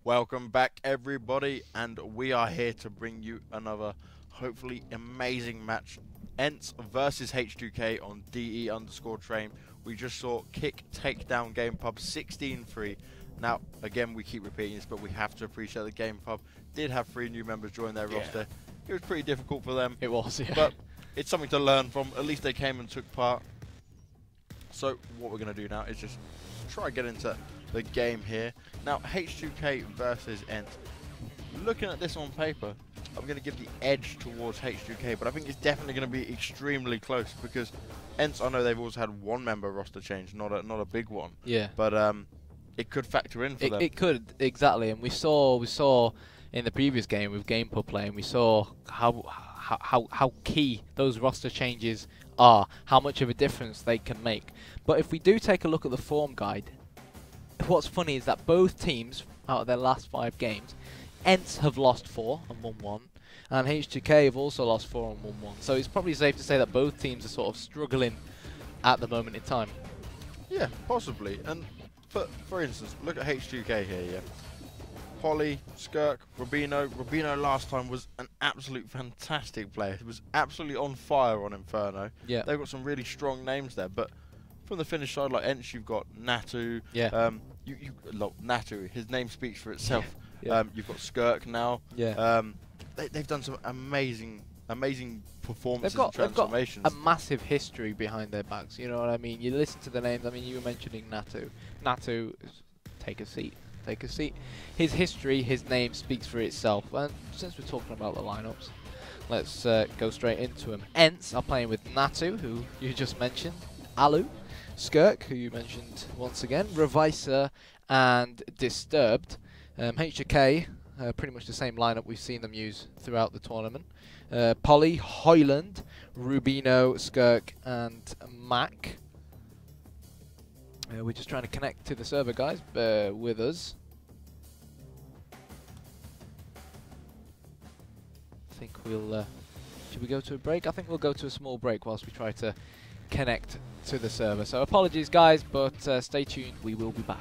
Welcome back, everybody, and we are here to bring you another hopefully amazing match. Ence versus H2K on DE_train. We just saw kick takedown Game Pub 16-3. Now, again, we keep repeating this, but we have to appreciate the Game Pub did have 3 new members join their roster. It was pretty difficult for them. It was, yeah. But it's something to learn from. At least they came and took part. So what we're going to do now is just try to get into the game here. Now, H2K versus Ence. Looking at this on paper, I'm going to give the edge towards H2K, but I think it's definitely going to be extremely close because Ence, I know they've always had 1 member roster change, not a big one. Yeah. But it could factor in for them. It could, exactly. And we saw in the previous game with GamePub playing, we saw how key those roster changes are, how much of a difference they can make. But if we do take a look at the form guide, what's funny is that both teams, out of their last 5 games, Ence have lost 4 and won 1, and H2K have also lost 4 and won 1. So it's probably safe to say that both teams are sort of struggling at the moment in time. Yeah, possibly. And for instance, look at H2K here, yeah. Polly, Skirk, Rubino. Rubino last time was an absolute fantastic player. He was absolutely on fire on Inferno. Yeah. They've got some really strong names there, but from the Finnish side, like Ence, you've got Natu. Yeah. Natu, his name speaks for itself. Yeah. You've got Skirk now. Yeah. They've done some amazing performances They've and transformations. got a massive history behind their backs. You know what I mean? You listen to the names. I mean, you were mentioning Natu. Natu, take a seat. Take a seat. His history, his name speaks for itself. And since we're talking about the lineups, let's go straight into him. Ence are playing with Natu, who you just mentioned, Alu, Skirk, who you mentioned once again, Revisa, and Disturbed. H2K, pretty much the same lineup we've seen them use throughout the tournament. Polly, Hoyland, Rubino, Skirk, and Mac. We're just trying to connect to the server, guys. Bear with us. I think we'll... should we go to a break? I think we'll go to a small break whilst we try to connect to the server. So apologies, guys, but stay tuned. We will be back.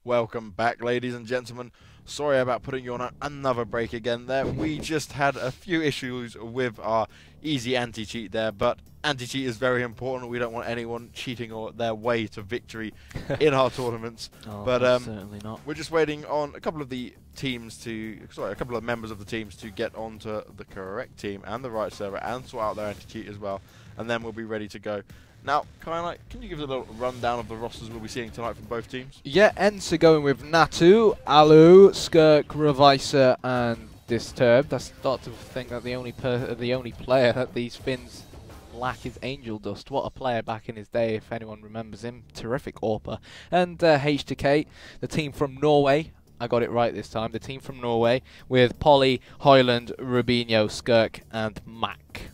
Welcome back, ladies and gentlemen. Sorry about putting you on another break again there. We just had a few issues with our easy anti-cheat there, but anti-cheat is very important. We don't want anyone cheating or their way to victory in our tournaments. Oh, but certainly not. We're just waiting on a couple of the teams to, a couple of members of the teams to get onto the correct team and the right server and sort out their anti-cheat as well, and then we'll be ready to go. Now, can you give us a little rundown of the rosters we'll be seeing tonight from both teams? Yeah, Ence are going with Natu, Alu, Skirk, Revisor, and Disturbed. I start to think that the only player that these Finns lack is Angel Dust. What a player back in his day, if anyone remembers him. Terrific AWPer. And H2K, the team from Norway. I got it right this time. The team from Norway with Polly, Hoyland, Rubinho, Skirk, and Mac.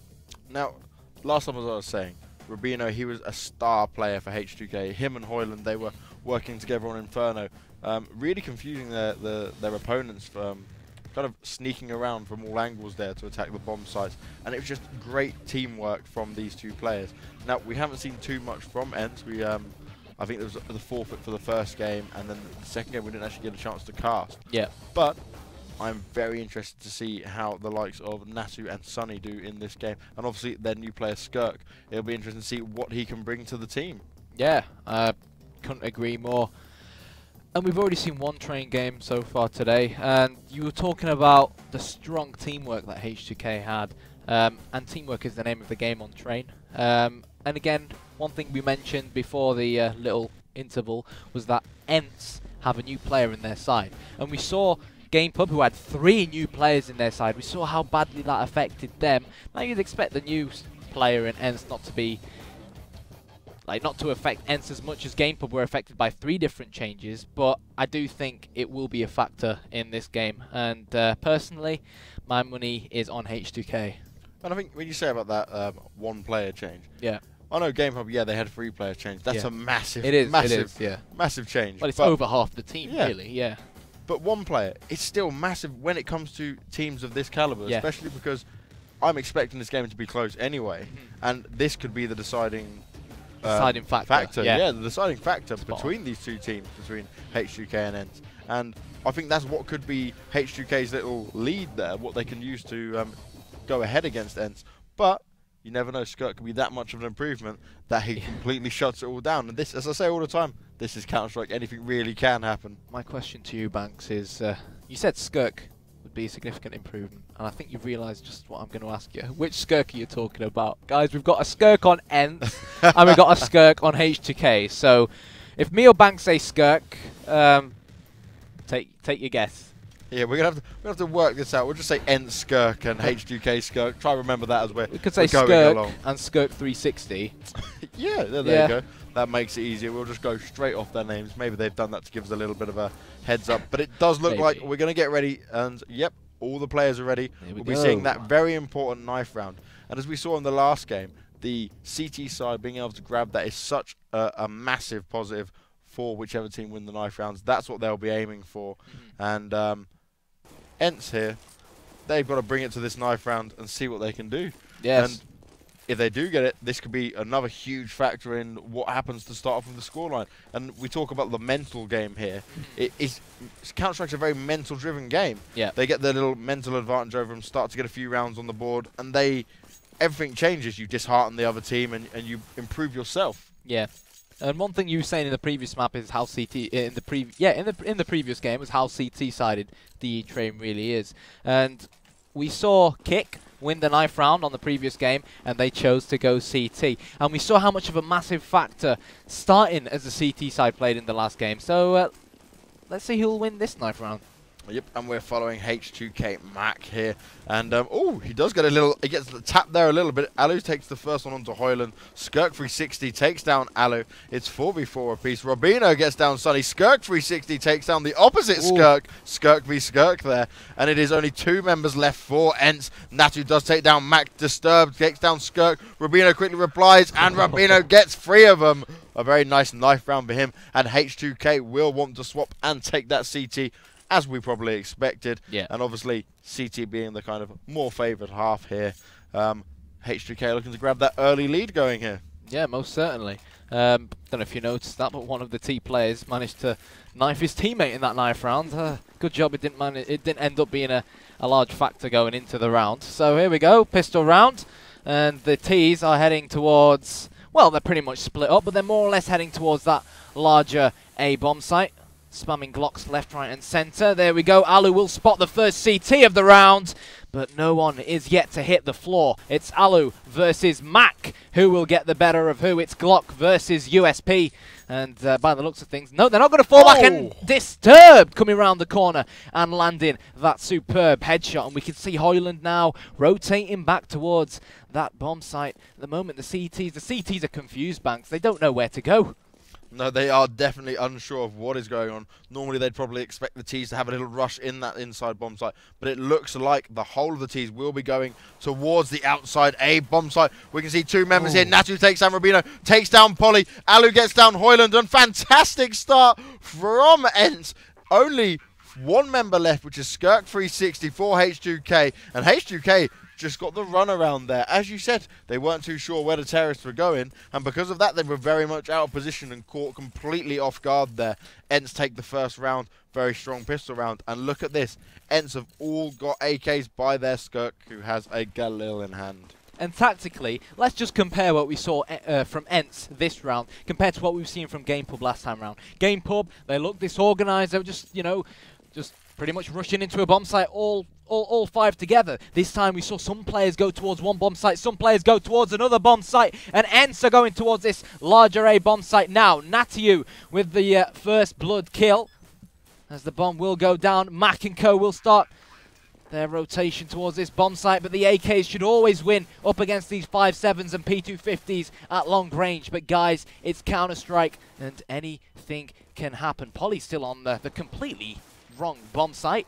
Now, last time as I was saying, Rubinho, he was a star player for H2K. Him and Hoyland, they were working together on Inferno, really confusing their opponents, kind of sneaking around from all angles there to attack the bomb sites. And it was just great teamwork from these two players. Now, we haven't seen too much from Ence. I think there was the forfeit for the first game, and then the second game we didn't actually get a chance to cast. Yeah. But I'm very interested to see how the likes of Natu and Sunny do in this game. And obviously their new player Skirk. It'll be interesting to see what he can bring to the team. Yeah, couldn't agree more. And we've already seen one train game so far today. And you were talking about the strong teamwork that H2K had. And teamwork is the name of the game on train. And again, one thing we mentioned before the little interval was that Ence have a new player in their side. And we saw GamePub, who had 3 new players in their side. We saw how badly that affected them. Now you'd expect the new player in Ence not to affect Ence as much as GamePub were affected by 3 different changes, but I do think it will be a factor in this game. And personally, my money is on H2K. And I think when you say about that one player change, yeah, I know GamePub, yeah, they had 3 player change. That's a massive, massive change. Well, it's over half the team, really, yeah. But one player, it's still massive when it comes to teams of this caliber, especially because I'm expecting this game to be close anyway, and this could be the deciding factor. Yeah, the deciding factor between these two teams, between H2K and Ence. And I think that's what could be H2K's little lead there, what they can use to go ahead against Ence. But you never know, Skirk could be that much of an improvement that he completely shuts it all down. And this, as I say all the time, this is Counter-Strike. Anything really can happen. My question to you, Banks, is you said Skirk would be a significant improvement, and I think you've realised just what I'm going to ask you. Which Skirk are you talking about? Guys, we've got a Skirk on Ence, and we've got a Skirk on H2K. So if me or Banks say Skirk, take your guess. Yeah, we're gonna have to work this out. We'll just say Ence Skirk and H2K Skirk. Try to remember that as well. We could say Skirk and Skirk 360. Yeah, there you go. That makes it easier. We'll just go straight off their names. Maybe they've done that to give us a little bit of a heads up. But it does look like we're going to get ready. And, yep, all the players are ready. We'll be seeing that very important knife round. And as we saw in the last game, the CT side being able to grab that is such a massive positive for whichever team win the knife rounds. That's what they'll be aiming for. And Ence here, they've got to bring it to this knife round and see what they can do. Yes. And if they do get it, this could be another huge factor in what happens to start off with the scoreline. And we talk about the mental game here. Counter-Strike's a very mental-driven game. Yeah. They get their little mental advantage over them, start to get a few rounds on the board, and everything changes. You dishearten the other team, and you improve yourself. Yeah. And one thing you were saying in the previous map is how CT in the previous game was how CT sided the train really is. And we saw Kick win the knife round on the previous game, and they chose to go CT. And we saw how much of a massive factor starting as the CT side played in the last game. So let's see who'll win this knife round. Yep, and we're following H2K Mac here. And, oh, he does get he gets the tap there a little bit. Alu takes the first one onto Hoyland. Skirk 360 takes down Alu. It's 4v4 apiece. Rubinho gets down Sunny. Skirk 360 takes down the opposite Skirk. Skirk v Skirk there. And it is only 2 members left for Ence. Natu does take down Mac. Disturbed takes down Skirk. Rubinho quickly replies, and Rubinho gets 3 of them. A very nice knife round for him. And H2K will want to swap and take that CT, as we probably expected. Yeah. And obviously, CT being the kind of more favoured half here. H2K looking to grab that early lead going here. Yeah, most certainly. Don't know if you noticed that, but one of the T players managed to knife his teammate in that knife round. Good job it didn't end up being a large factor going into the round. So here we go, pistol round, and the Ts are heading towards, well, they're pretty much split up, but they're more or less heading towards that larger A bomb site. Spamming Glocks left, right and centre. There we go. Alu will spot the first CT of the round, but no one is yet to hit the floor. It's Alu versus Mac. Who will get the better of who? It's Glock versus USP. And by the looks of things, no, they're not going to fall back. And Disturbed coming around the corner and landing that superb headshot. And we can see Hoyland now rotating back towards that bomb site. At the moment, the CTs are confused, Banks. They don't know where to go. No, they are definitely unsure of what is going on. Normally, they'd probably expect the Ts to have a little rush in that inside bomb site, but it looks like the whole of the Ts will be going towards the outside A bomb site. We can see two members here. Natu takes down Rubino, takes down Polly. Alu gets down Hoyland, and fantastic start from Ence. Only one member left, which is Skirk360 for H2K, and H2K just got the run around there. As you said, they weren't too sure where the terrorists were going, and because of that, they were very much out of position and caught completely off guard there. Ence take the first round, very strong pistol round, and look at this. Ence have all got AKs by their Skirk, who has a Galil in hand. And tactically, let's just compare what we saw from Ence this round compared to what we've seen from GamePub last time round. GamePub, they looked disorganized. They were just, you know, just pretty much rushing into a bomb site all five together. This time we saw some players go towards one bomb site, some players go towards another bomb site, and Ence are going towards this larger A bomb site now. Natiu with the first blood kill as the bomb will go down. Mac and Co will start their rotation towards this bomb site, but the AKs should always win up against these 5.7s and P250s at long range. But guys, it's Counter-Strike and anything can happen. Polly's still on the completely wrong bomb site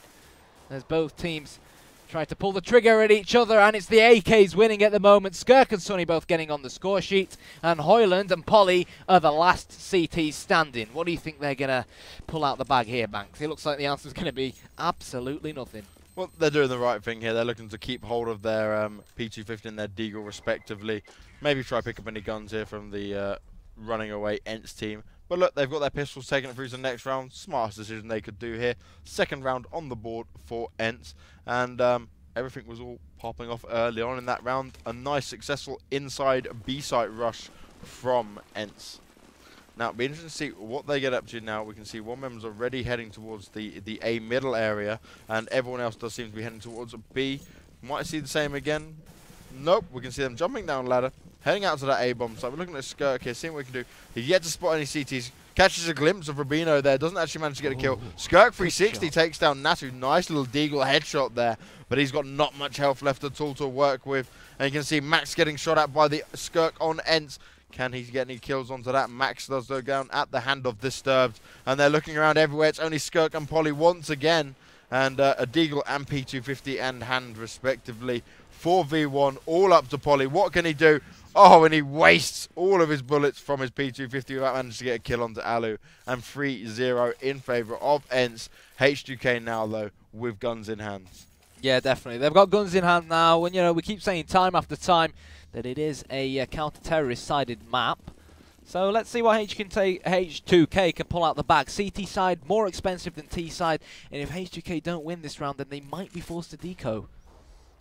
as both teams try to pull the trigger at each other, and it's the AKs winning at the moment. Skirk and Sonny both getting on the score sheet, and Hoyland and Polly are the last CTs standing. What do you think they're going to pull out the bag here, Banks? It looks like the answer's going to be absolutely nothing. Well, they're doing the right thing here. They're looking to keep hold of their P250 and their Deagle respectively. Maybe try pick up any guns here from the running away Ence team. But look, they've got their pistols taking it through to the next round. Smartest decision they could do here. Second round on the board for Ence. And everything was all popping off early on in that round. A nice successful inside B site rush from Ence. Now, it'll be interesting to see what they get up to now. We can see one member's already heading towards the A middle area, and everyone else does seem to be heading towards B. Might see the same again. Nope, we can see them jumping down ladder, heading out to that A bomb site. We're looking at Skirk here, seeing what we can do. He's yet to spot any CTs. Catches a glimpse of Rubino there, doesn't actually manage to get a kill. Skirk360 takes down Natu. Nice little Deagle headshot there, but he's got not much health left at all to work with. And you can see Max getting shot at by the Skirk on Ence. Can he get any kills onto that? Max does go down at the hand of Disturbed. And they're looking around everywhere. It's only Skirk and Polly once again. And a Deagle and P250 and hand respectively. 4v1, all up to Polly. What can he do? Oh, and he wastes all of his bullets from his P250 without managing to get a kill onto Alu. And 3-0 in favour of Ence. H2K now, though, with guns in hand. Yeah, definitely. They've got guns in hand now. And, you know, we keep saying time after time that it is a counter-terrorist sided map. So let's see what H2K can pull out the bag. CT side more expensive than T side, and if H2K don't win this round, then they might be forced to deco.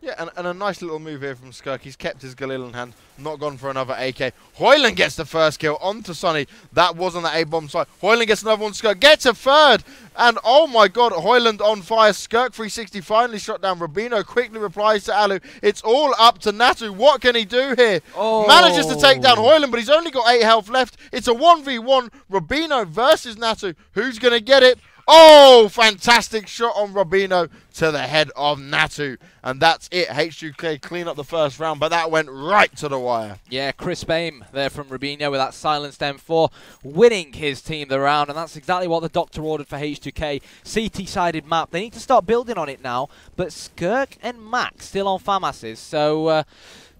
Yeah, and a nice little move here from Skirk. He's kept his Galil in hand, not gone for another AK. Hoyland gets the first kill onto Sonny. That was on the A-bomb side. Hoyland gets another one. Skirk gets a third. And oh my god, Hoyland on fire. Skirk360 finally shot down. Rubino quickly replies to Alu. It's all up to Natu. What can he do here? Oh. Manages to take down Hoyland, but he's only got 8 health left. It's a 1v1. Rubino versus Natu. Who's going to get it? Oh, fantastic shot on Rubino to the head of Natu. And that's it. H2K clean up the first round, but that went right to the wire. Yeah, crisp aim there from Rubino with that silenced M4, winning his team the round. And that's exactly what the doctor ordered for H2K. CT-sided map. They need to start building on it now. But Skirk and Max still on FAMASs. So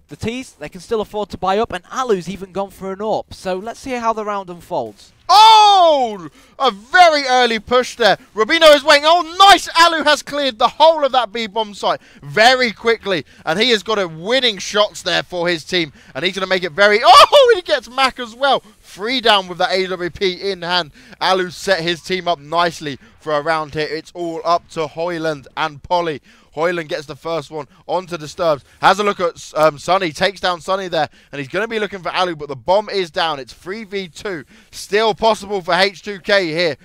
the Ts, they can still afford to buy up. And Alu's even gone for an AWP. So let's see how the round unfolds. Oh! A very early push there. Rubino is waiting. Oh, nice! Alu has cleared the whole of that B-bomb site very quickly. And he has got a winning shots there for his team. And he's going to make it very... Oh, he gets Mac as well. 3 down with that AWP in hand. Alu set his team up nicely for a round here. It's all up to Hoyland and Polly. Hoyland gets the first one onto Disturbed. Has a look at Sunny. Takes down Sunny there. And he's going to be looking for Alu, but the bomb is down. It's 3v2. Still possible for H2K here.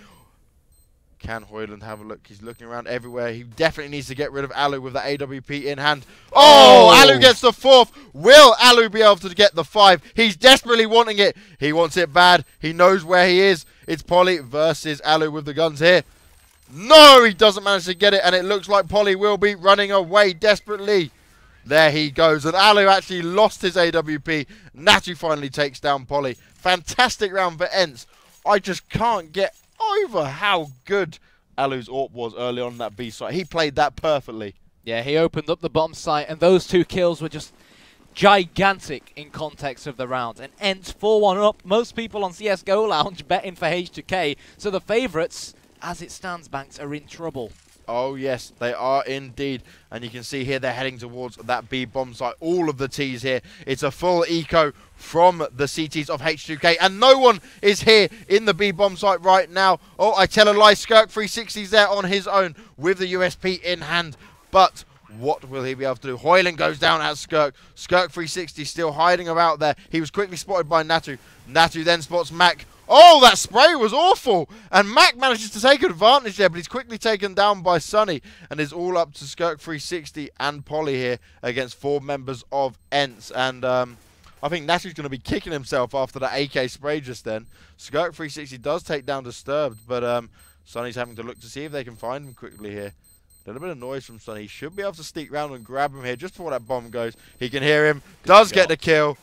Can Hoyland have a look? He's looking around everywhere. He definitely needs to get rid of Alu with the AWP in hand. Oh, Alu gets the 4th. Will Alu be able to get the 5? He's desperately wanting it. He wants it bad. He knows where he is. It's Polly versus Alu with the guns here. No, he doesn't manage to get it, and it looks like Polly will be running away desperately. There he goes, and Alu actually lost his AWP. Natu finally takes down Polly. Fantastic round for Ence. I just can't get over how good Alu's AWP was early on that B site. He played that perfectly. Yeah, he opened up the bomb site, and those 2 kills were just gigantic in context of the round. And Ence 4-1 up. Most people on CSGO Lounge betting for H2K, so the favourites, as it stands, Banks, are in trouble. Oh, yes, they are indeed. And you can see here they're heading towards that B bomb site. All of the Ts here. It's a full eco from the CTs of H2K. And no one is here in the B bomb site right now. Oh, I tell a lie. Skirk 360's there on his own with the USP in hand. But what will he be able to do? Hoyland goes down at Skirk. Skirk 360 still hiding about there. He was quickly spotted by Natu. Natu then spots Mac. Oh, that spray was awful. And Mac manages to take advantage there, but he's quickly taken down by Sunny. And is all up to Skirk 360 and Polly here against 4 members of Ence. And I think Natu's going to be kicking himself after that AK spray just then. Skirk 360 does take down Disturbed, but Sunny's having to look to see if they can find him quickly here. A little bit of noise from Sunny. He should be able to sneak around and grab him here just before that bomb goes. He can hear him. Does get the kill.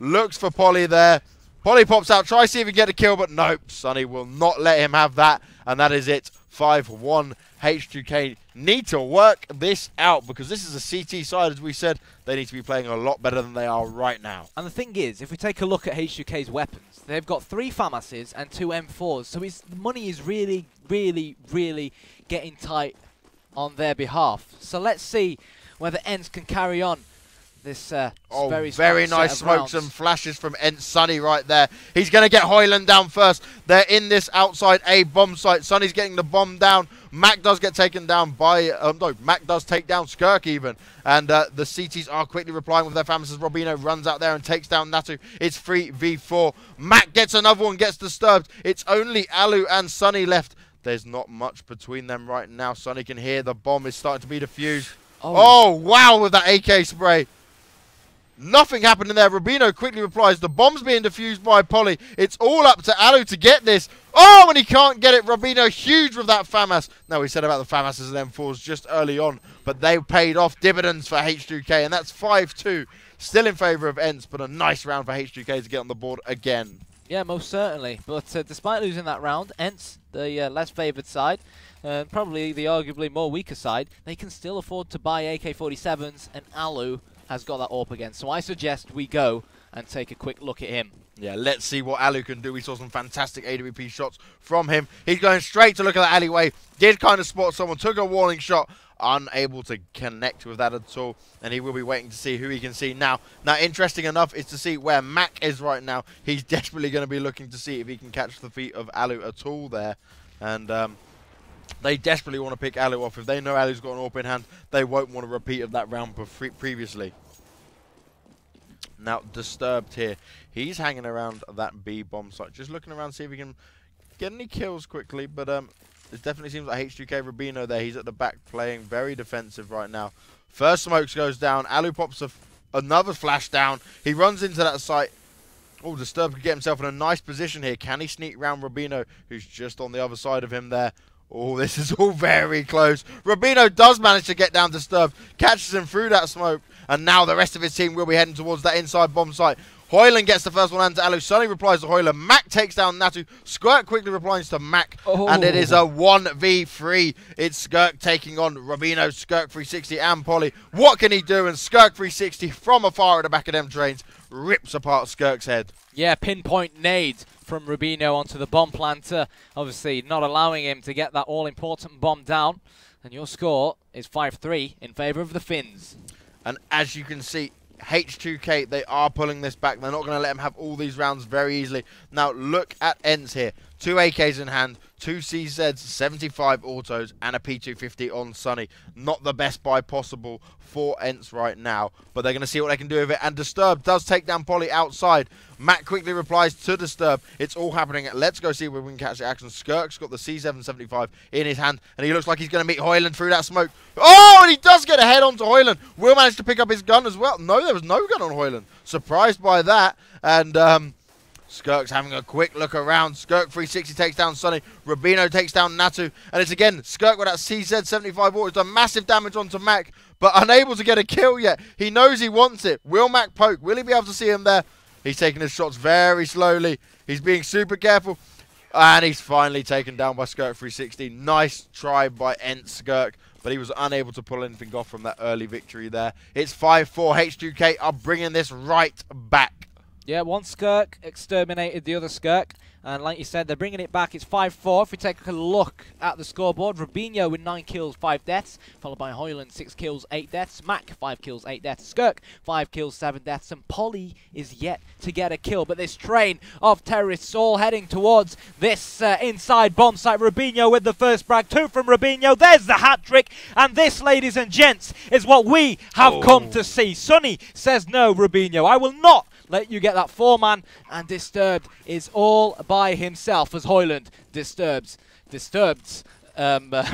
Looks for Polly there. Polly pops out, tries to see if he can get a kill, but nope. Sunny will not let him have that, and that is it. 5-1. H2K need to work this out because this is a CT side, as we said. They need to be playing a lot better than they are right now. And the thing is, if we take a look at H2K's weapons, they've got 3 FAMASs and 2 M4s, so the money is really, really, really getting tight on their behalf. So let's see whether Ence can carry on this very nice smokes and flashes from Ence Sunny right there. He's going to get Hoyland down first. They're in this outside A bomb site. Sunny's getting the bomb down. Mac does get taken down by Mac does take down Skirk even, and the CTs are quickly replying with their FAMASs. Robino runs out there and takes down Natu. It's 3v4. Mac gets another one, gets disturbed. It's only Alu and Sunny left. There's not much between them right now. Sunny can hear the bomb is starting to be defused. Oh wow, with that AK spray. Nothing happened in there. Rubino quickly replies. The bomb's being defused by Polly. It's all up to Alu to get this. Oh, and he can't get it. Rubino huge with that FAMAS. Now, we said about the FAMASs and M4s just early on, but they paid off dividends for H2K, and that's 5-2. Still in favour of Ence, but a nice round for H2K to get on the board again. Yeah, most certainly. But despite losing that round, Ence, the less favoured side, probably the arguably more weaker side, they can still afford to buy AK-47s, and Alu has got that AWP again. So I suggest we go and take a quick look at him. Yeah, let's see what Alu can do. We saw some fantastic AWP shots from him. He's going straight to look at the alleyway. Did kind of spot someone, took a warning shot, unable to connect with that at all. And he will be waiting to see who he can see now. Now, interesting enough is to see where Mac is right now. He's desperately going to be looking to see if he can catch the feet of Alu at all there. And they desperately want to pick Alu off. If they know Alu's got an AWP in hand, they won't want a repeat of that round previously. Now, Disturbed here. He's hanging around that B bomb site, just looking around to see if he can get any kills quickly. But it definitely seems like H2K Rubino there. He's at the back playing very defensive right now. First smokes goes down. Alu pops another flash down. He runs into that site. Oh, Disturbed could get himself in a nice position here. Can he sneak round Rubino, who's just on the other side of him there? Oh, this is all very close. Rubino does manage to get down Disturbed, catches him through that smoke, and now the rest of his team will be heading towards that inside bomb site. Hoyland gets the first one into Alu. Sunny replies to Hoyland. Mac takes down Natu. Skirk quickly replies to Mac, and it is a 1v3. It's Skirk taking on Rubino, Skirk 360, and Polly. What can he do? And Skirk 360 from afar at the back of them trains rips apart Skirk's head. Yeah, pinpoint nade from Rubino onto the bomb planter. Obviously not allowing him to get that all-important bomb down. And your score is 5-3 in favour of the Finns. And as you can see, H2K, they are pulling this back. They're not going to let him have all these rounds very easily. Now, look at Ence here. 2 AKs in hand, 2 CZs, 75 autos, and a P250 on Sunny. Not the best buy possible for Ence right now, but they're going to see what they can do with it. And Disturb does take down Polly outside. Matt quickly replies to Disturb. It's all happening. Let's go see where we can catch the action. Skirk's got the C775 in his hand, and he looks like he's going to meet Hoyland through that smoke. Oh, and he does get a head onto Hoyland. Will manage to pick up his gun as well. No, there was no gun on Hoyland. Surprised by that. And Skirk's having a quick look around. Skirk 360 takes down Sunny. Rubino takes down Natu. And it's again Skirk with that CZ75 auto. Done massive damage onto Mac, but unable to get a kill yet. He knows he wants it. Will Mac poke? Will he be able to see him there? He's taking his shots very slowly. He's being super careful. And he's finally taken down by Skirk 360. Nice try by Ence Skirk, but he was unable to pull anything off from that early victory there. It's 5-4. H2K are bringing this right back. Yeah, one Skirk exterminated the other Skirk. And like you said, they're bringing it back. It's 5-4. If we take a look at the scoreboard, Rubinho with 9 kills, 5 deaths. Followed by Hoyland, 6 kills, 8 deaths. Mac, 5 kills, 8 deaths. Skirk, 5 kills, 7 deaths. And Polly is yet to get a kill. But this train of terrorists all heading towards this inside bomb site. Rubinho with the first brag. 2 from Rubinho. There's the hat-trick. And this, ladies and gents, is what we have come to see. Sunny says no, Rubinho. I will not let you get that 4-man, and Disturbed is all by himself as Hoyland disturbs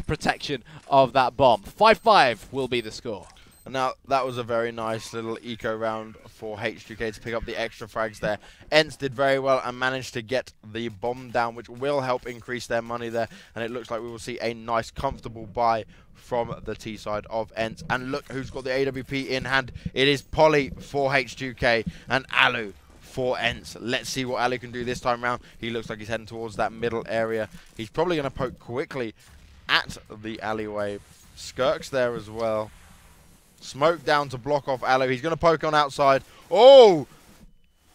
protection of that bomb. 5-5 will be the score. And now, that was a very nice little eco round for H2K to pick up the extra frags there. Ence did very well and managed to get the bomb down, which will help increase their money there. And it looks like we will see a nice, comfortable buy from the T side of Ence. And look who's got the AWP in hand. It is Polly for H2K and Alu for Ence. Let's see what Alu can do this time round. He looks like he's heading towards that middle area. He's probably going to poke quickly at the alleyway. Skirk's there as well. Smoke down to block off Alu. He's going to poke on outside. Oh!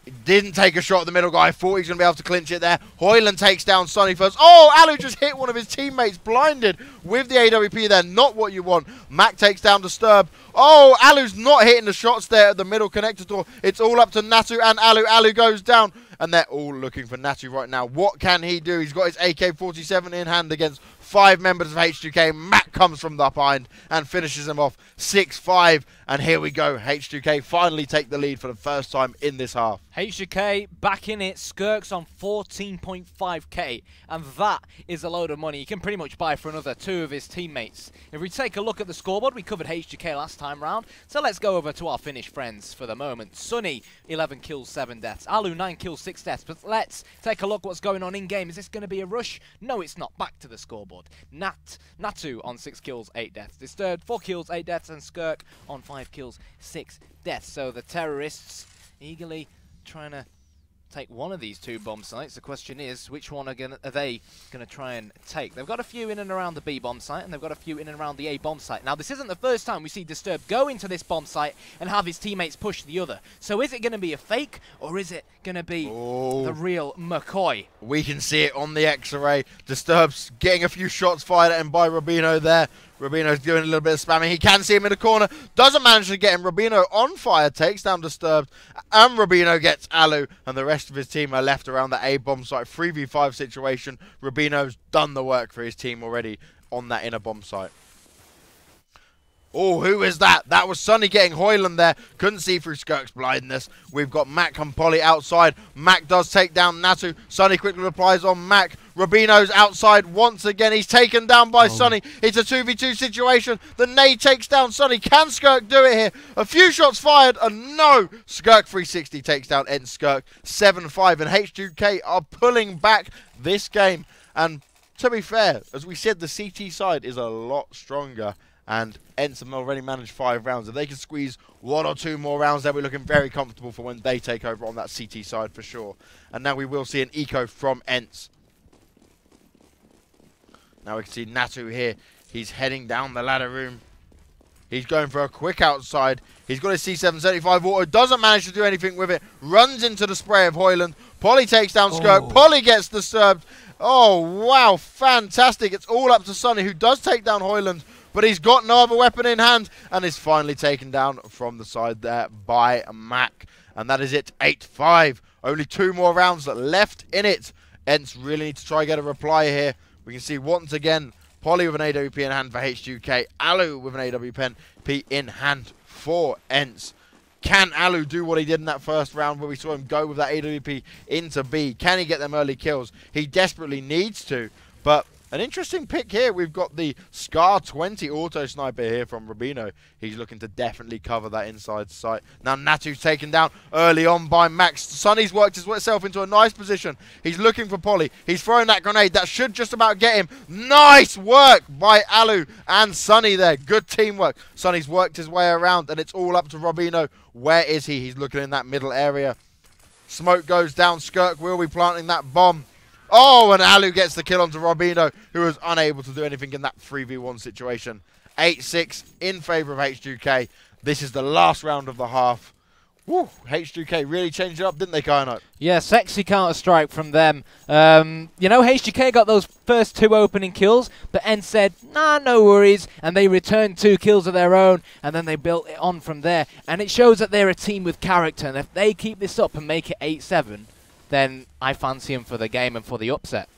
He didn't take a shot at the middle guy. Thought he was going to be able to clinch it there. Hoyland takes down Sunny first. Oh! Alu just hit one of his teammates. Blinded with the AWP there. Not what you want. Mac takes down Disturb. Oh! Alu's not hitting the shots there at the middle connector door. It's all up to Natu and Alu. Alu goes down. And they're all looking for Natu right now. What can he do? He's got his AK-47 in hand against 5 members of H2K. Mac comes from behind and finishes him off 6-5. And here we go. H2K finally take the lead for the first time in this half. H2K back in it. Skirk's on 14.5k. And that is a load of money. You can pretty much buy for another 2 of his teammates. If we take a look at the scoreboard, we covered H2K last time round. So let's go over to our Finnish friends for the moment. Sunny, 11 kills, 7 deaths. Alu, 9 kills, 6 deaths. But let's take a look what's going on in-game. Is this going to be a rush? No, it's not. Back to the scoreboard. Natu on 6 kills, 8 deaths. Disturbed, 4 kills, 8 deaths. And Skirk on 5 kills, 6 deaths. So the terrorists eagerly trying to take one of these 2 bomb sites. The question is, which one are they going to try and take? They've got a few in and around the B bomb site, and they've got a few in and around the A bomb site. Now, this isn't the first time we see Disturb go into this bomb site and have his teammates push the other. So is it going to be a fake, or is it going to be the real McCoy? We can see it on the X-ray. Disturb's getting a few shots fired at him by Rubino there. Rubino's doing a little bit of spamming. He can see him in the corner. Doesn't manage to get him. Rubino on fire. Takes down Disturbed. And Rubino gets Alu. And the rest of his team are left around the A-bomb site. 3v5 situation. Rubino's done the work for his team already on that inner bomb site. Oh, who is that? That was Sunny getting Hoyland there. Couldn't see through Skirk's blindness. We've got Mac and Polly outside. Mac does take down Natu. Sunny quickly replies on Mac. Rubino's outside once again. He's taken down by Sunny. It's a 2v2 situation. The nade takes down Sunny. Can Skirk do it here? A few shots fired and no. Skirk 360 takes down Ence Skirk 7-5. And H2K are pulling back this game. And to be fair, as we said, the CT side is a lot stronger. And Ence have already managed 5 rounds. If they can squeeze 1 or 2 more rounds, they'll be looking very comfortable for when they take over on that CT side for sure. And now we will see an eco from Ence. Now we can see Natu here. He's heading down the ladder room. He's going for a quick outside. He's got his C775 auto. Doesn't manage to do anything with it. Runs into the spray of Hoyland. Polly takes down Skirk. Polly gets disturbed. Oh, wow. Fantastic. It's all up to Sunny, who does take down Hoyland. but he's got no other weapon in hand and is finally taken down from the side there by Mac. And that is it, 8-5. Only 2 more rounds left in it. Ence really need to try and get a reply here. We can see once again, Polly with an AWP in hand for H2K. Alu with an AWP in hand for Ence. Can Alu do what he did in that first round where we saw him go with that AWP into B? Can he get them early kills? He desperately needs to, but an interesting pick here. We've got the Scar 20 auto sniper here from Rubino. He's looking to definitely cover that inside sight. Now Natu's taken down early on by Max. Sonny's worked himself into a nice position. He's looking for Polly. He's throwing that grenade. That should just about get him. Nice work by Alu and Sonny there. Good teamwork. Sonny's worked his way around and it's all up to Rubino. Where is he? He's looking in that middle area. Smoke goes down. Skirk will be planting that bomb. Oh, and Alu gets the kill onto Robino, who was unable to do anything in that 3v1 situation. 8-6 in favour of H2K. This is the last round of the half. Woo, H2K really changed it up, didn't they, Kyanite? Yeah, sexy counter-strike from them. You know, H2K got those first 2 opening kills, but Ence said, nah, no worries, and they returned 2 kills of their own, and then they built it on from there. And it shows that they're a team with character, and if they keep this up and make it 8-7, then I fancy him for the game and for the upset.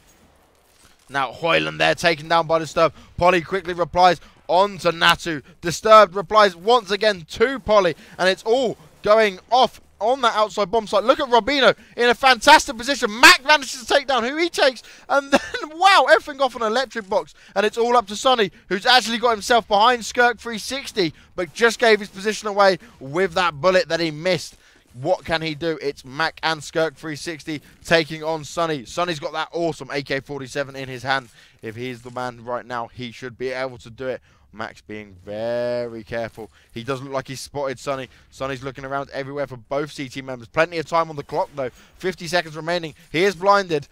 Now Hoyland there taken down by Disturbed. Polly quickly replies onto Natu. Disturbed replies once again to Polly, and it's all going off on that outside bomb site. Look at Robino in a fantastic position. Mac manages to take down who he takes, and then wow, effing off an electric box, and it's all up to Sonny, who's actually got himself behind Skirk 360, but just gave his position away with that bullet that he missed. What can he do? It's Mac and Skirk 360 taking on Sonny. Sonny's got that awesome AK-47 in his hand. If he's the man right now, he should be able to do it. Mac's being very careful. He doesn't look like he's spotted Sonny. Sonny's looking around everywhere for both CT members. Plenty of time on the clock, though. 50 seconds remaining. He is blinded.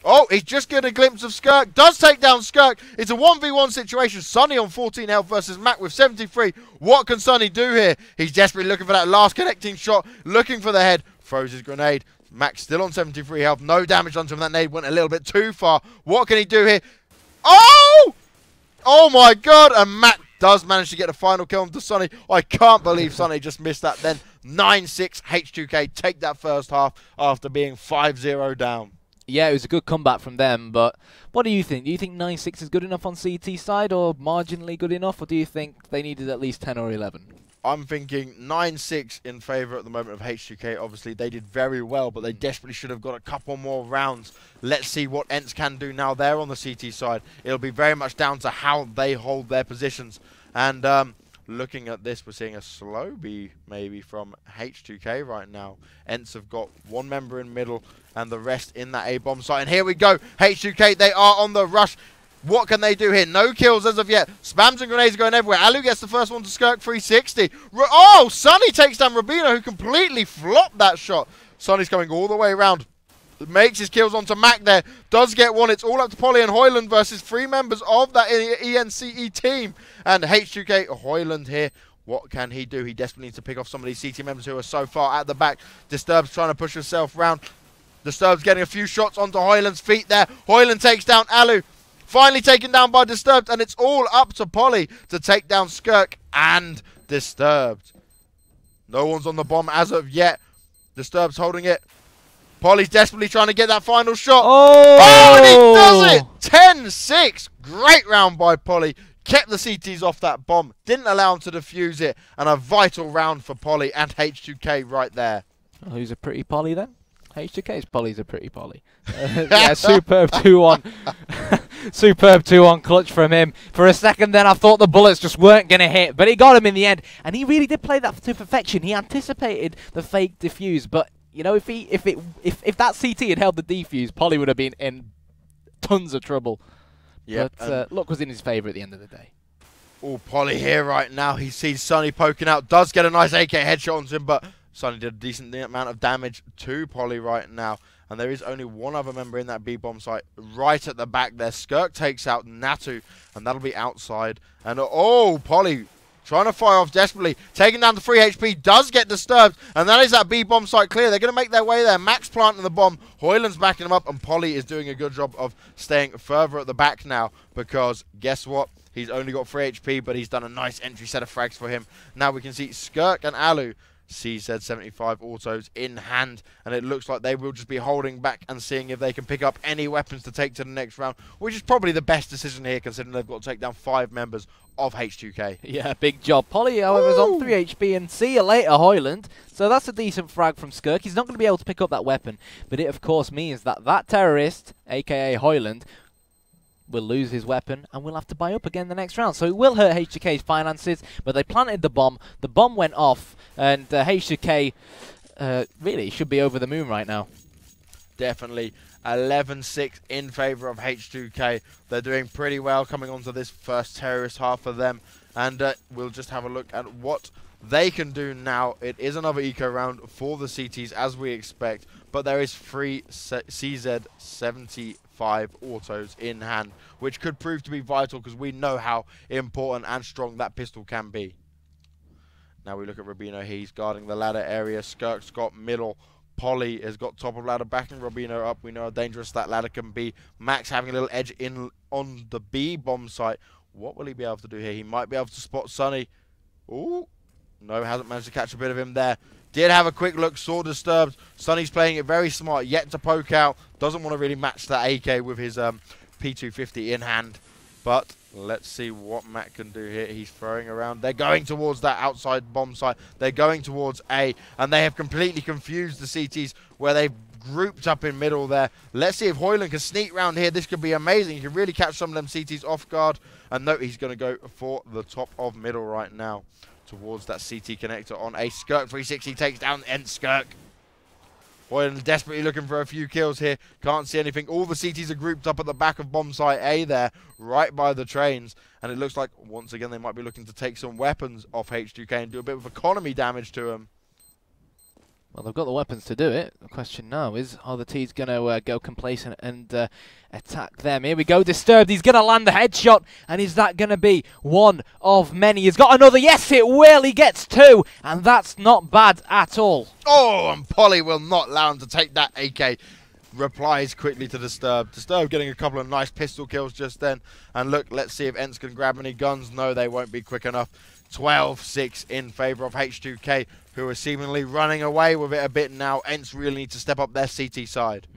Oh, he's just getting a glimpse of Skirk. Does take down Skirk. It's a 1v1 situation. Sonny on 14 health versus Mac with 73. What can Sonny do here? He's desperately looking for that last connecting shot. Looking for the head. Throws his grenade. Mac still on 73 health. No damage onto him. That nade went a little bit too far. What can he do here? Oh! Oh my god. And Mac does manage to get the final kill onto Sonny. I can't believe Sonny just missed that then. 9-6 H2K take that first half after being 5-0 down. Yeah, it was a good comeback from them, but what do you think? Do you think 9-6 is good enough on CT side, or marginally good enough, or do you think they needed at least 10 or 11? I'm thinking 9-6 in favour at the moment of H2K. Obviously, they did very well, but they desperately should have got a couple more rounds. Let's see what Ence can do now there on the CT side. It'll be very much down to how they hold their positions. And looking at this, we're seeing a slow B maybe from H2K right now. Ence have got 1 member in middle and the rest in that A-bomb site. And here we go. H2K, they are on the rush. What can they do here? No kills as of yet. Spams and grenades are going everywhere. Alu gets the first one to Skirk 360. Oh, Sonny takes down Rubino, who completely flopped that shot. Sonny's coming all the way around. Makes his kills onto Mac there. Does get one. It's all up to Polly and Hoyland versus 3 members of that Ence team. And H2K, Hoyland here. What can he do? He desperately needs to pick off some of these CT members who are so far at the back. Disturbed's trying to push himself around. Disturbed's getting a few shots onto Hoyland's feet there. Hoyland takes down Alu. Finally taken down by Disturbed. And it's all up to Polly to take down Skirk and Disturbed. No one's on the bomb as of yet. Disturbed's holding it. Polly's desperately trying to get that final shot. Oh, and he does it! 10-6. Great round by Polly. Kept the CTs off that bomb. Didn't allow him to defuse it. And a vital round for Polly and H2K right there. Oh, who's a pretty Polly then? H2K's Polly's a pretty Polly. Yeah, superb 2-1. Superb 2-1 clutch from him. For a second then I thought the bullets just weren't going to hit. But he got him in the end. And he really did play that to perfection. He anticipated the fake defuse. But you know, if that CT had held the defuse, Polly would have been in tons of trouble. Yep, but luck was in his favour at the end of the day. Oh, Polly here right now. He sees Sonny poking out. Does get a nice AK headshot onto him, but Sonny did a decent amount of damage to Polly right now. And there is only 1 other member in that B-bomb site right at the back there. Skirk takes out Natu, and that'll be outside. And oh, Polly trying to fire off desperately. Taking down to 3 HP. Does get disturbed. And that is that B-bomb site clear. They're going to make their way there. Max planting the bomb. Hoyland's backing him up. And Polly is doing a good job of staying further at the back now. Because guess what? He's only got 3 HP, but he's done a nice entry set of frags for him. Now we can see Skirk and Alu, CZ75 autos in hand, and it looks like they will just be holding back and seeing if they can pick up any weapons to take to the next round, which is probably the best decision here considering they've got to take down 5 members of H2K. Yeah, big job. Polly, however, is on 3 HP, and see you later, Hoyland. So that's a decent frag from Skirk. He's not going to be able to pick up that weapon, but it of course means that that terrorist, aka Hoyland, will lose his weapon and will have to buy up again the next round. So it will hurt H2K's finances, but they planted the bomb went off, and H2K really should be over the moon right now. Definitely 11-6 in favour of H2K. They're doing pretty well coming onto this first terrorist half for them, and we'll just have a look at what they can do now. It is another eco round for the CTs as we expect, but there is 3 CZ75 autos in hand, which could prove to be vital because we know how important and strong that pistol can be. Now we look at Rubino. He's guarding the ladder area. Skirk's got middle. Polly has got top of ladder, backing Rubino up. We know how dangerous that ladder can be. Max having a little edge in on the B bomb site. What will he be able to do here? He might be able to spot Sunny. Ooh, no, hasn't managed to catch a bit of him there. Did have a quick look, saw Disturbed. Sunny's playing it very smart, yet to poke out. Doesn't want to really match that AK with his P250 in hand. But let's see what Matt can do here. He's throwing around. They're going towards that outside bomb site. They're going towards A, and they have completely confused the CTs where they've grouped up in middle there. Let's see if Hoyland can sneak round here. This could be amazing. He can really catch some of them CTs off guard. And no, he's going to go for the top of middle right now, towards that CT connector on a Skirk 360. Takes down Ence Skirk. Hoyland desperately looking for a few kills here. Can't see anything. All the CTs are grouped up at the back of bomb site A there, right by the trains. And it looks like, once again, they might be looking to take some weapons off H2K and do a bit of economy damage to them. Well, they've got the weapons to do it. The question now is, are the T's going to go complacent and attack them? Here we go, Disturbed. He's going to land the headshot, and is that going to be one of many? He's got another. Yes, it will. He gets 2, and that's not bad at all. Oh, and Polly will not allow him to take that AK. Replies quickly to Disturbed. Disturbed getting a couple of nice pistol kills just then. And look, let's see if Ence can grab any guns. No, they won't be quick enough. 12-6 in favour of H2K, who are seemingly running away with it a bit now. Ence really need to step up their CT side.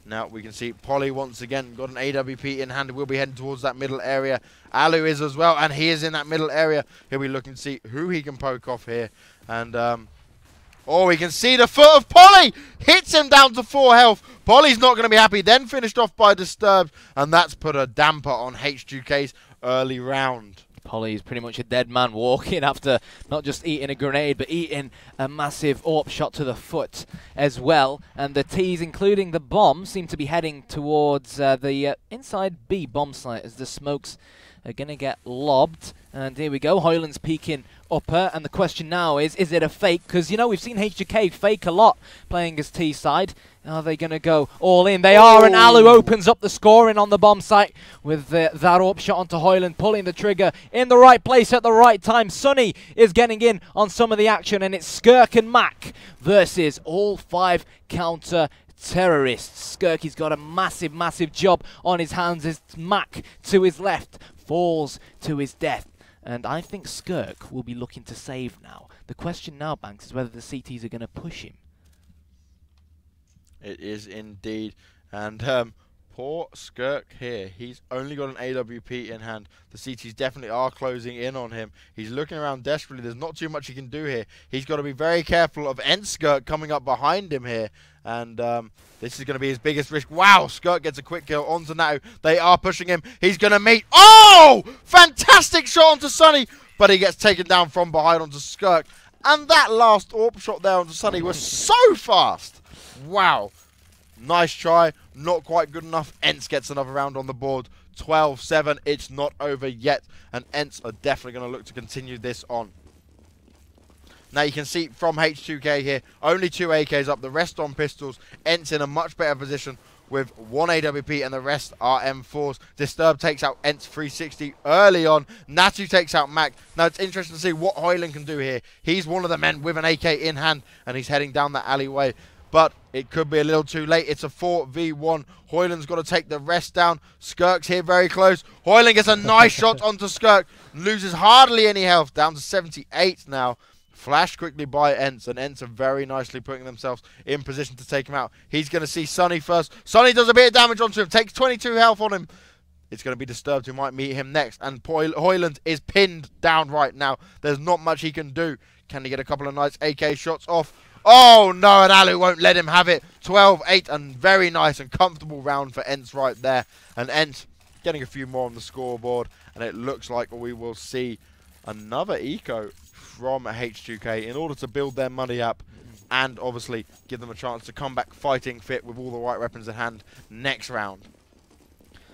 Now we can see Polly once again got an AWP in hand. We'll be heading towards that middle area. Alu is as well, and he is in that middle area. He'll be looking to see who he can poke off here. And oh, we can see the foot of Polly hits him down to 4 health. Polly's not going to be happy. Then finished off by Disturbed, and that's put a damper on H2K's early round. Polly is pretty much a dead man walking after not just eating a grenade, but eating a massive AWP shot to the foot as well. And the T's, including the bomb, seem to be heading towards the inside B bomb site as the smokes are going to get lobbed. And here we go, Hoyland's peeking upper, and the question now is it a fake? Because, you know, we've seen H2K fake a lot playing as T side. Are they going to go all in? They are, and Alu opens up the scoring on the bomb site with that AWP shot onto Hoyland, pulling the trigger in the right place at the right time. Sunny is getting in on some of the action, and it's Skirk and Mac versus all 5 counter terrorists. Skirky's got a massive, massive job on his hands as Mac to his left falls to his death. And I think Skirk will be looking to save now. The question now, Banks, is whether the CTs are going to push him. It is indeed. And poor Skirk here. He's only got an AWP in hand. The CTs definitely are closing in on him. He's looking around desperately. There's not too much he can do here. He's got to be very careful of Ence Skirk coming up behind him here. And this is going to be his biggest risk. Wow, Skirk gets a quick kill onto Natu. They are pushing him. He's going to meet... Oh! Fantastic shot onto Sunny. But he gets taken down from behind onto Skirk. And that last AWP shot there onto Sunny was so fast. Wow. Nice try. Not quite good enough. Ence gets another round on the board. 12-7. It's not over yet. And Ence are definitely going to look to continue this on. Now you can see from H2K here, only 2 AKs up, the rest on pistols. Ence in a much better position with 1 AWP and the rest are M4s. Disturbed takes out Ence 360 early on. Natu takes out Mac. Now it's interesting to see what Hoyland can do here. He's one of the men with an AK in hand and he's heading down that alleyway. but it could be a little too late. It's a 4v1. Hoyland's got to take the rest down. Skirk's here very close. Hoyland gets a nice shot onto Skirk. Loses hardly any health. Down to 78 now. Flashed quickly by Ence, and Ence are very nicely putting themselves in position to take him out. He's going to see Sonny first. Sonny does a bit of damage onto him. Takes 22 health on him. It's going to be Disturbed who might meet him next. And Hoyland is pinned down right now. There's not much he can do. Can he get a couple of nice AK shots off? Oh, no, and Alu won't let him have it. 12-8, and very nice and comfortable round for Ence right there. And Ence getting a few more on the scoreboard. And it looks like we will see another eco from H2K in order to build their money up and obviously give them a chance to come back fighting fit with all the right weapons at hand next round.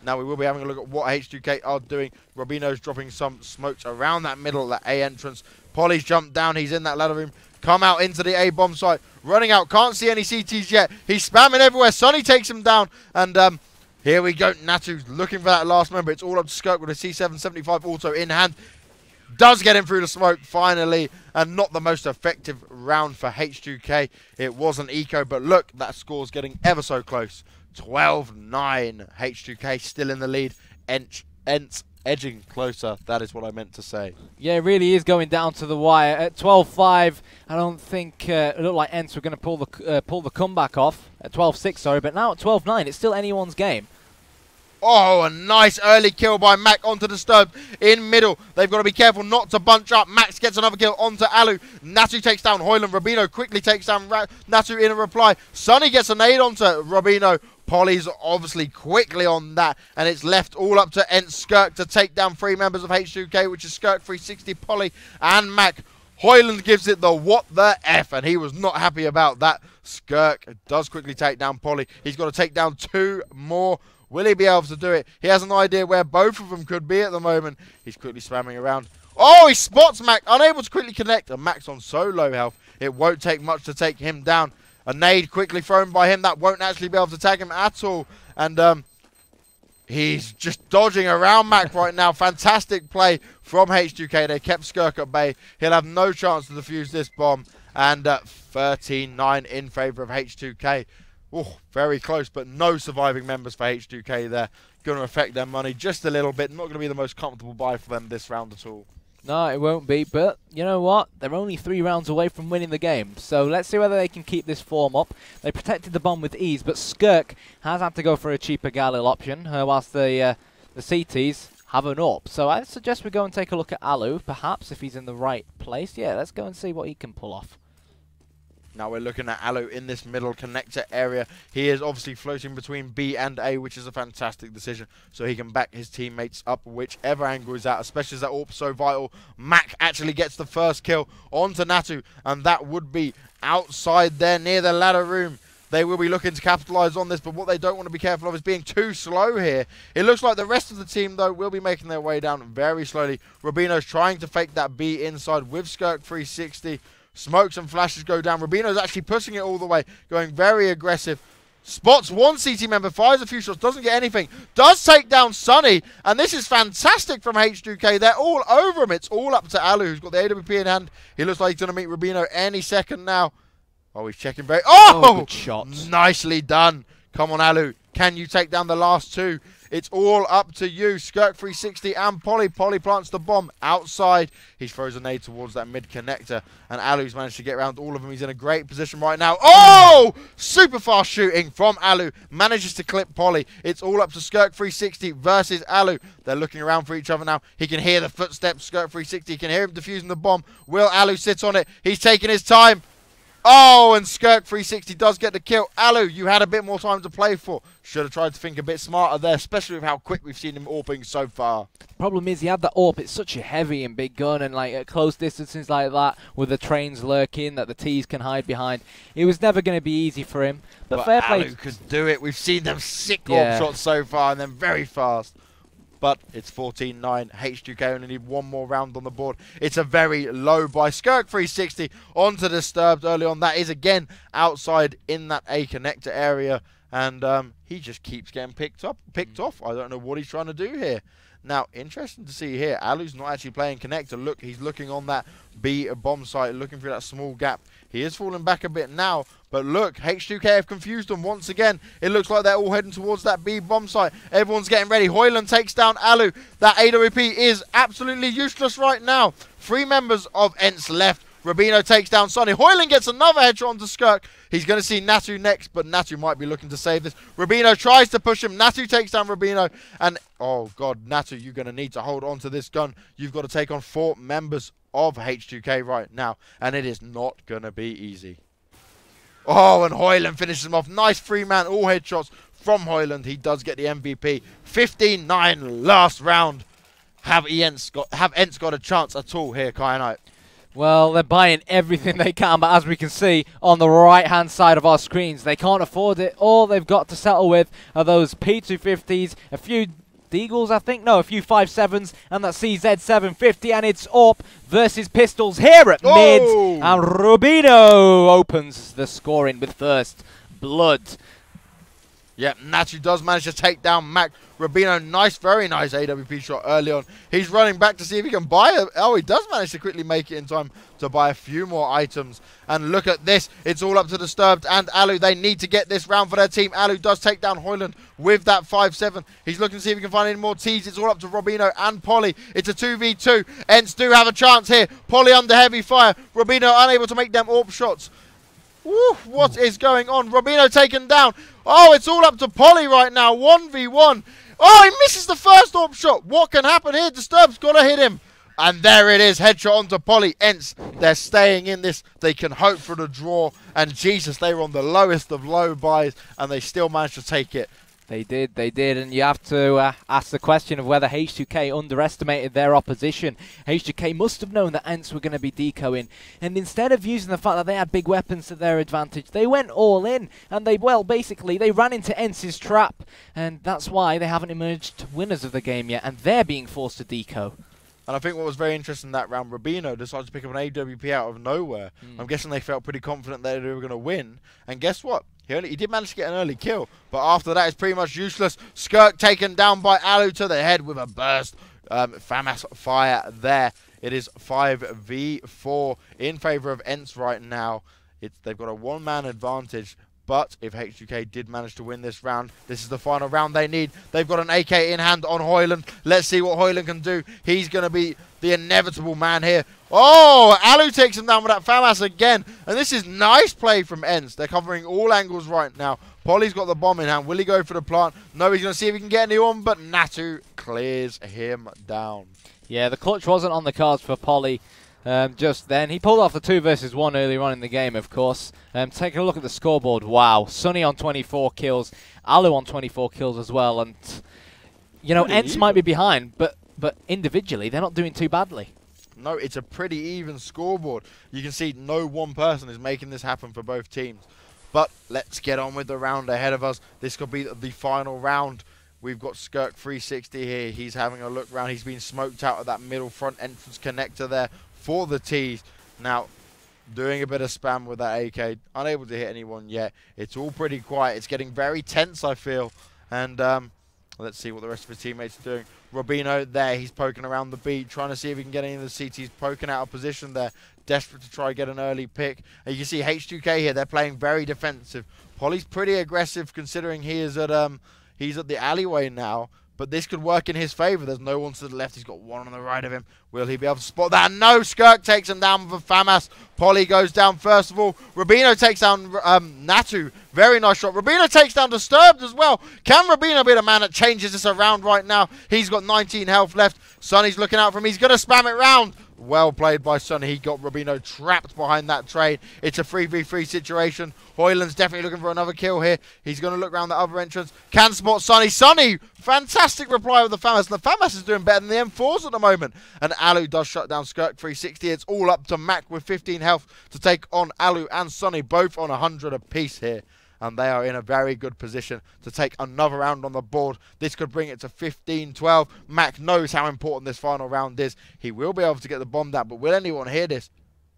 Now we will be having a look at what H2K are doing. Robino's dropping some smokes around that middle, that A entrance. Polly's jumped down. He's in that ladder room. Come out into the A bomb site. Running out. Can't see any CTs yet. He's spamming everywhere. Sonny takes him down. And here we go. Natu's looking for that last member. It's all up to Skirk with a C775 auto in hand. Does get him through the smoke finally, and not the most effective round for H2K. It was an eco, but look, that score's getting ever so close. 12-9. H2K still in the lead. Ence edging closer. That is what I meant to say. Yeah, it really is going down to the wire. At 12-5, I don't think it looked like Ence were going to pull the comeback off. At 12-6, sorry, but now at 12-9, it's still anyone's game. Oh, a nice early kill by Mac onto Disturbed in middle. They've got to be careful not to bunch up. Max gets another kill onto Alu. Natu takes down Hoyland. Robino quickly takes down Natu in a reply. Sonny gets a nade onto Robino. Polly's obviously quickly on that, and it's left all up to Ence Skirk to take down 3 members of H2K, which is Skirk 360, Polly, and Mac. Hoyland gives it the what the F, and he was not happy about that. Skirk does quickly take down Polly. He's got to take down 2 more. Will he be able to do it? He has an idea where both of them could be at the moment. He's quickly spamming around. Oh, he spots Mac, unable to quickly connect. And Mac's on so low health, it won't take much to take him down. A nade quickly thrown by him. That won't actually be able to tag him at all. And he's just dodging around Mac right now. Fantastic play from H2K. They kept Skirk at bay. He'll have no chance to defuse this bomb. And 13-9 in favour of H2K. Oh, very close, but no surviving members for H2K there. Going to affect their money just a little bit. Not going to be the most comfortable buy for them this round at all. No, it won't be, but you know what? They're only 3 rounds away from winning the game. So let's see whether they can keep this form up. They protected the bomb with ease, but Skirk has had to go for a cheaper Galil option, whilst the CTs have an AWP. So I suggest we go and take a look at Alu, perhaps, if he's in the right place. Yeah, let's go and see what he can pull off. Now we're looking at Alu in this middle connector area. He is obviously floating between B and A, which is a fantastic decision, so he can back his teammates up whichever angle is out, especially as that AWP so vital. Mac actually gets the first kill onto Natu, and that would be outside there near the ladder room. They will be looking to capitalise on this, but what they don't want to be careful of is being too slow here. It looks like the rest of the team, though, will be making their way down very slowly. Robino's trying to fake that B inside with Skirk 360. Smokes and flashes go down. Rubino's actually pushing it all the way, going very aggressive. Spots 1 CT member, fires a few shots, doesn't get anything. Does take down Sonny, and this is fantastic from H2K. They're all over him. It's all up to Alu, who's got the AWP in hand. He looks like he's going to meet Rubino any second now. Oh, he's checking very... Oh! Good shots. Nicely done. Come on, Alu. Can you take down the last 2? It's all up to you. Skirk 360 and Polly. Polly plants the bomb outside. He throws a nade towards that mid connector. And Alu's managed to get around all of them. He's in a great position right now. Oh! Super fast shooting from Alu. Manages to clip Polly. It's all up to Skirk 360 versus Alu. They're looking around for each other now. He can hear the footsteps. Skirk 360. He can hear him defusing the bomb. Will Alu sit on it? He's taking his time. Oh, and Skirk 360 does get the kill. Alu, you had a bit more time to play for. Should have tried to think a bit smarter there, especially with how quick we've seen him AWPing so far. Problem is, he had that AWP. It's such a heavy and big gun, and like at close distances like that, with the trains lurking that the T's can hide behind, it was never going to be easy for him. But fair play. Alu could do it. We've seen them sick AWP shots so far, and then very fast. But it's 14-9. H2K only need 1 more round on the board. It's a very low by Skirk 360 onto Disturbed early on. That is again outside in that A connector area. and he just keeps getting picked off. I don't know what he's trying to do here. Now, interesting to see here, Alu's not actually playing connector. Look, he's looking on that B bomb site, looking for that small gap. He is falling back a bit now, but look, H2K have confused them once again. It looks like they're all heading towards that B bomb site. Everyone's getting ready. Hoyland takes down Alu. That AWP is absolutely useless right now. 3 members of Ence left. Rubino takes down Sonny. Hoyland gets another headshot onto Skirk. He's going to see Natu next, but Natu might be looking to save this. Rubino tries to push him. Natu takes down Rubino. And, oh, God, Natu, you're going to need to hold on to this gun. You've got to take on 4 members of H2K right now, and it is not going to be easy. Oh, and Hoyland finishes him off. Nice 3-man, all headshots from Hoyland. He does get the MVP. 15-9 last round. Have Ence got a chance at all here, Kyanite? Well, they're buying everything they can, but as we can see on the right-hand side of our screens, they can't afford it. All they've got to settle with are those P250s, a few Deagles, I think. No, a few 5.7s, and that CZ750, and it's up versus Pistols here at mid. And Rubino opens the scoring with first blood. Yep, Natu does manage to take down Mac. Rubino, nice, very nice AWP shot early on. He's running back to see if he can buy it. Oh, he does manage to quickly make it in time to buy a few more items. And look at this. It's all up to Disturbed and Alu. They need to get this round for their team. Alu does take down Hoyland with that 5.7. He's looking to see if he can find any more T's. It's all up to Rubino and Polly. It's a 2v2. Ence do have a chance here. Polly under heavy fire. Rubino unable to make them AWP shots. Woo, what is going on? Rubino taken down. Oh, it's all up to Polly right now. 1v1. Oh, he misses the first AWP shot. What can happen here? Disturbed's got to hit him. And there it is. Headshot onto Polly. Ence, they're staying in this. They can hope for the draw. And Jesus, they were on the lowest of low buys, and they still managed to take it. They did, and you have to ask the question of whether H2K underestimated their opposition. H2K must have known that Ence were going to be decoying, and instead of using the fact that they had big weapons to their advantage, they went all in, and they ran into Ence's trap, and that's why they haven't emerged winners of the game yet, and they're being forced to deco. And I think what was very interesting in that round, Rubino decided to pick up an AWP out of nowhere. I'm guessing they felt pretty confident that they were going to win, and guess what? He did manage to get an early kill, but after that, it's pretty much useless. Skirk taken down by Alu to the head with a burst. FAMAS fire there. It is 5v4 in favor of Ence right now. They've got a 1-man advantage, but if H2K did manage to win this round, this is the final round they need. They've got an AK in hand on Hoyland. Let's see what Hoyland can do. He's going to be the inevitable man here. Oh, Alu takes him down with that FAMAS again. And this is nice play from Ence. They're covering all angles right now. Polly's got the bomb in hand. Will he go for the plant? No, he's going to see if he can get anyone, but Natu clears him down. Yeah, the clutch wasn't on the cards for Polly just then. He pulled off the 2 versus 1 earlier on in the game, of course. Taking a look at the scoreboard, wow. Sonny on 24 kills, Alu on 24 kills as well. And, you know, Ence might be behind, but individually, they're not doing too badly. No, it's a pretty even scoreboard. You can see no one person is making this happen for both teams. But let's get on with the round ahead of us. This could be the final round. We've got Skirk 360 here. He's having a look around. He's been smoked out of that middle front entrance connector there for the T's. Now, doing a bit of spam with that AK. Unable to hit anyone yet. It's all pretty quiet. It's getting very tense, I feel. And let's see what the rest of his teammates are doing. Rubino there, he's poking around the beat, trying to see if he can get any of the CTs, poking out of position there, desperate to try and get an early pick. And you can see H2K here, they're playing very defensive. Polly's pretty aggressive considering he is at the alleyway now, but this could work in his favor. There's no one to the left, he's got one on the right of him. Will he be able to spot that? No, Skirk takes him down with a FAMAS. Polly goes down first of all. Rubino takes down Natu. Very nice shot. Rubino takes down Disturbed as well. Can Rubino be the man that changes this around right now? He's got 19 health left. Sonny's looking out for him. He's going to spam it round. Well played by Sonny. He got Rubino trapped behind that train. It's a 3v3 situation. Hoyland's definitely looking for another kill here. He's going to look around the other entrance. Can spot Sonny. Sonny! Fantastic reply with the FAMAS. And the FAMAS is doing better than the M4s at the moment. And Alu does shut down Skirk 360. It's all up to Mac with 15 health to take on Alu and Sonny, both on 100 apiece here. And they are in a very good position to take another round on the board. This could bring it to 15-12. Mac knows how important this final round is. He will be able to get the bomb down, but will anyone hear this?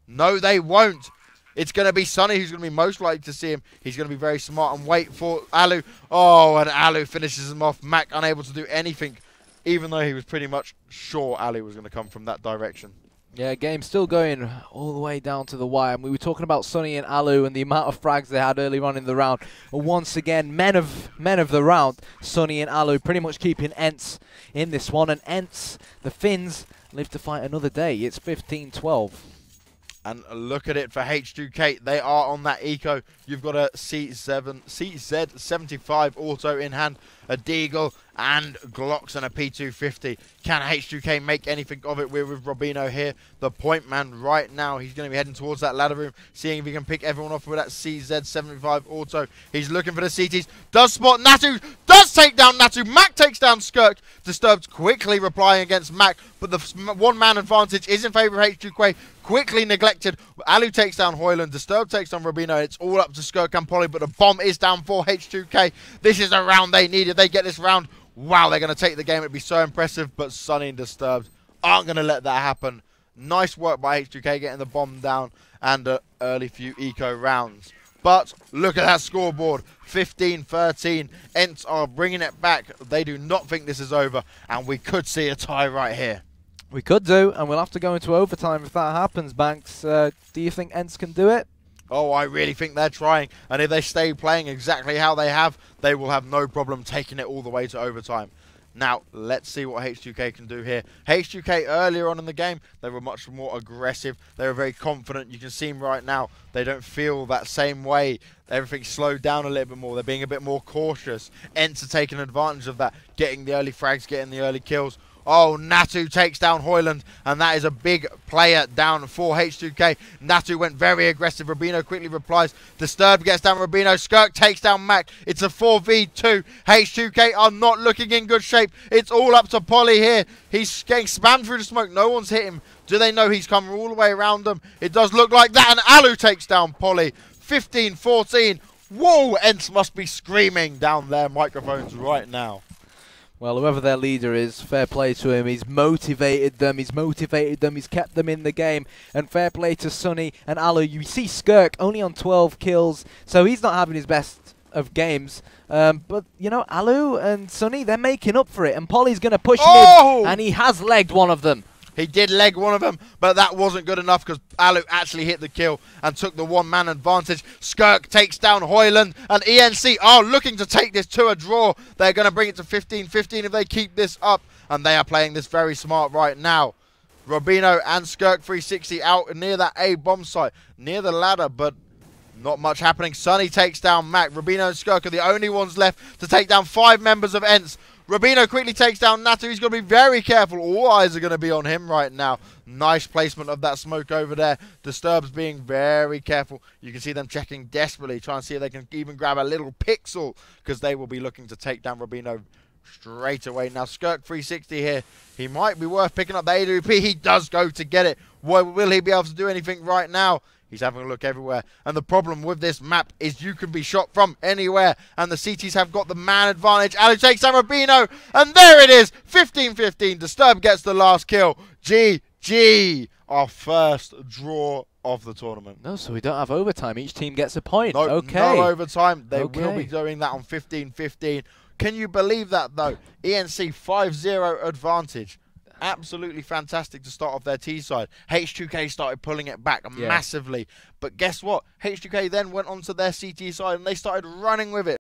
No, they won't. It's going to be Sunny who's going to be most likely to see him. He's going to be very smart and wait for Alu. Oh, and Alu finishes him off. Mac unable to do anything, even though he was pretty much sure Alu was going to come from that direction. Yeah, game still going all the way down to the wire. And we were talking about Sunny and Alu and the amount of frags they had earlier on in the round. But once again, men of the round, Sunny and Alu pretty much keeping Ence in this one. And Ence, the Finns, live to fight another day. It's 15-12. And look at it for H2K. They are on that eco. You've got a CZ75 auto in hand, a Deagle, and Glocks and a P250. Can H2K make anything of it? We're with Robino here, the point man right now. He's going to be heading towards that ladder room, seeing if he can pick everyone off with that CZ75 auto. He's looking for the CTs. Does spot Natu. Does take down Natu. Mac takes down Skirk. Disturbed quickly replying against Mac, but the one-man advantage is in favor of H2K. Quickly neglected. Alu takes down Hoyland. Disturbed takes down Robino. It's all up to Skirk and Polly, but the bomb is down for H2K. This is a round they needed. They get this round. Wow, they're going to take the game. It'd be so impressive, but Sunny and Disturbed aren't going to let that happen. Nice work by H2K getting the bomb down and an early few eco rounds. But look at that scoreboard, 15-13. Ence are bringing it back. They do not think this is over, and we could see a tie right here. We could do, and we'll have to go into overtime if that happens, Banks. Do you think Ence can do it? Oh, I really think they're trying. And if they stay playing exactly how they have, they will have no problem taking it all the way to overtime. Now, let's see what H2K can do here. H2K earlier on in the game, they were much more aggressive. They were very confident. You can see them right now. They don't feel that same way. Everything's slowed down a little bit more. They're being a bit more cautious. Ence are taking advantage of that, getting the early frags, getting the early kills. Oh, Natu takes down Hoyland, and that is a big player down for H2K. Natu went very aggressive. Robino quickly replies. Disturbed gets down Robino. Skirk takes down Mac. It's a 4v2. H2K are not looking in good shape. It's all up to Polly here. He's getting spammed through the smoke. No one's hit him. Do they know he's coming all the way around them? It does look like that, and Alu takes down Polly. 15-14. Whoa, Ence must be screaming down their microphones right now. Well, whoever their leader is, fair play to him. He's motivated them. He's kept them in the game. And fair play to Sunny and Alu. You see Skirk only on 12 kills, so he's not having his best of games. But, you know, Alu and Sunny, they're making up for it. And Polly's going to push him in, and he has legged one of them. He did leg one of them, but that wasn't good enough because Alu actually hit the kill and took the one-man advantage. Skirk takes down Hoyland, and ENC are looking to take this to a draw. They're going to bring it to 15-15 if they keep this up, and they are playing this very smart right now. Robino and Skirk 360 out near that A bomb site, near the ladder, but not much happening. Sunny takes down Mac. Robino and Skirk are the only ones left to take down 5 members of Ence. Robino quickly takes down Natu. He's going to be very careful. All eyes are going to be on him right now. Nice placement of that smoke over there. Disturbs being very careful. You can see them checking desperately, trying to see if they can even grab a little pixel, because they will be looking to take down Robino straight away. Now, Skirk 360 here. He might be worth picking up the AWP. He does go to get it. Will he be able to do anything right now? He's having a look everywhere. And the problem with this map is you can be shot from anywhere. And the CTs have got the man advantage. Alu takes down Robino. And there it is. 15-15. Disturb gets the last kill. GG. Our first draw of the tournament. No, so we don't have overtime. Each team gets a point. No, okay. No overtime. They will be doing that on 15-15. Can you believe that, though? ENC 5-0 advantage. Absolutely fantastic to start off their T side. H2K started pulling it back massively. But guess what? H2K then went onto their CT side and they started running with it.